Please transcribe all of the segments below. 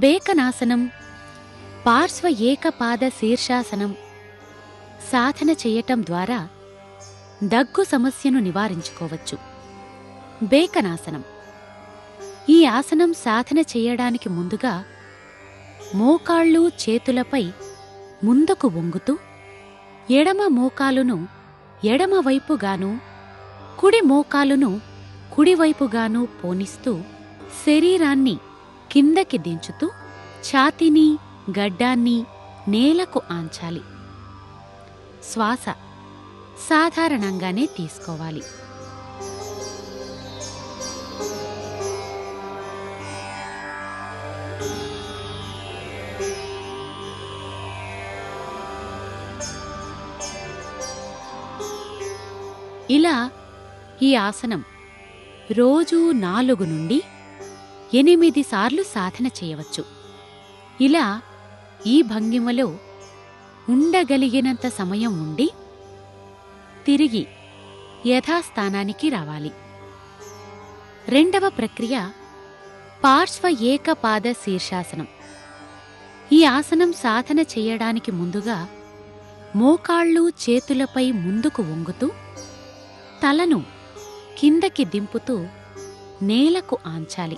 బేకనాసనం, పార్శ్వ ఏకపాద శీర్షాసనం సాధన చేయటం ద్వారా దగ్గు సమస్యను నివారించుకోవచ్చు. బేకనాసనం. ఈ ఆసనం సాధన చేయడానికి ముందుగా మోకాళ్ళు చేతులపై ముందుకు వంగుతూ ఎడమ మోకాలును ఎడమవైపుగాను కుడి మోకాలును కుడివైపుగాను పోనిస్తూ శరీరాన్ని కిందకి దించుతూ ఛాతీని గడ్డాన్ని నేలకు ఆంచాలి. శ్వాస సాధారణంగానే తీసుకోవాలి. ఇలా ఈ ఆసనం రోజూ 4 నుండి 8 సార్లు సాధన చేయవచ్చు. ఇలా ఈ భంగిమలో ఉండగలిగినంత సమయం ఉండి తిరిగి యథాస్థానానికి రావాలి. రెండవ ప్రక్రియ పార్శ్వ ఏకపాద శీర్షాసనం. ఈ ఆసనం సాధన చేయడానికి ముందుగా మోకాళ్ళు చేతులపై ముందుకు వంగుతూ తలను కిందకి దింపుతూ నేలకు ఆంచాలి.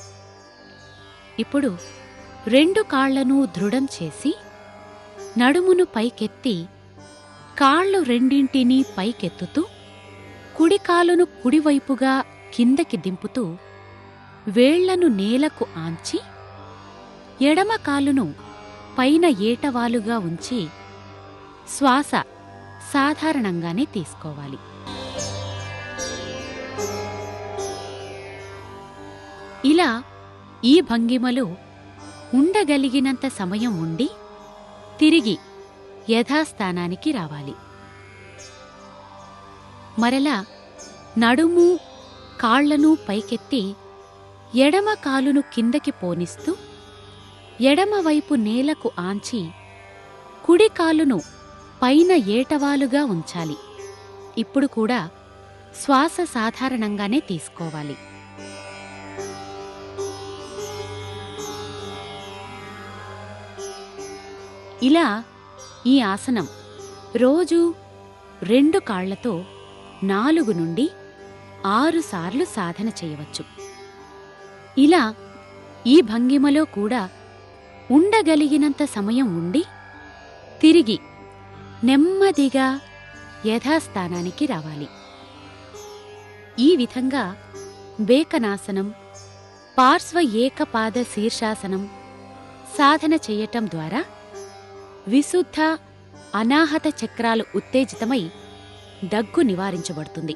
ఇప్పుడు 2 కాళ్లను దృఢం చేసి నడుమును పైకెత్తి కాళ్ళు రెండింటినీ పైకెత్తుతూ కుడి కాలును కుడివైపుగా కిందకి దింపుతూ వేళ్లను నేలకు ఆంచి ఎడమ కాలును పైన ఏటవాలుగా ఉంచి శ్వాస సాధారణంగానే తీసుకోవాలి. ఇలా ఈ భంగిమలో ఉండగలిగినంత సమయం ఉండి తిరిగి యథాస్థానానికి రావాలి. మరలా నడుము కాళ్లను పైకెత్తి ఎడమ కాలును కిందకి పోనిస్తూ ఎడమవైపు నేలకు ఆంచి కుడి కాలును పైన ఏటవాలుగా ఉంచాలి. ఇప్పుడు కూడా శ్వాస సాధారణంగానే తీసుకోవాలి. ఇలా ఈ ఆసనం రోజూ 2 కాళ్లతో 4 నుండి 6 సార్లు సాధన చేయవచ్చు. ఇలా ఈ భంగిమలో కూడా ఉండగలిగినంత సమయం ఉండి తిరిగి నెమ్మదిగా యథాస్థానానికి రావాలి. ఈ విధంగా బేకనాసనం, పార్శ్వ ఏకపాద శీర్షాసనం సాధన చేయటం ద్వారా విశుద్ధ అనాహత చక్రాలు ఉత్తేజితమై దగ్గు నివారించబడుతుంది.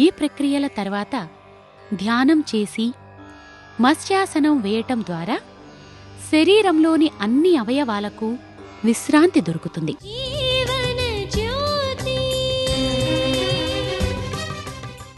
ఈ ప్రక్రియల తర్వాత ధ్యానం చేసి మత్స్యాసనం వేయటం ద్వారా శరీరంలోని అన్ని అవయవాలకు విశ్రాంతి దొరుకుతుంది.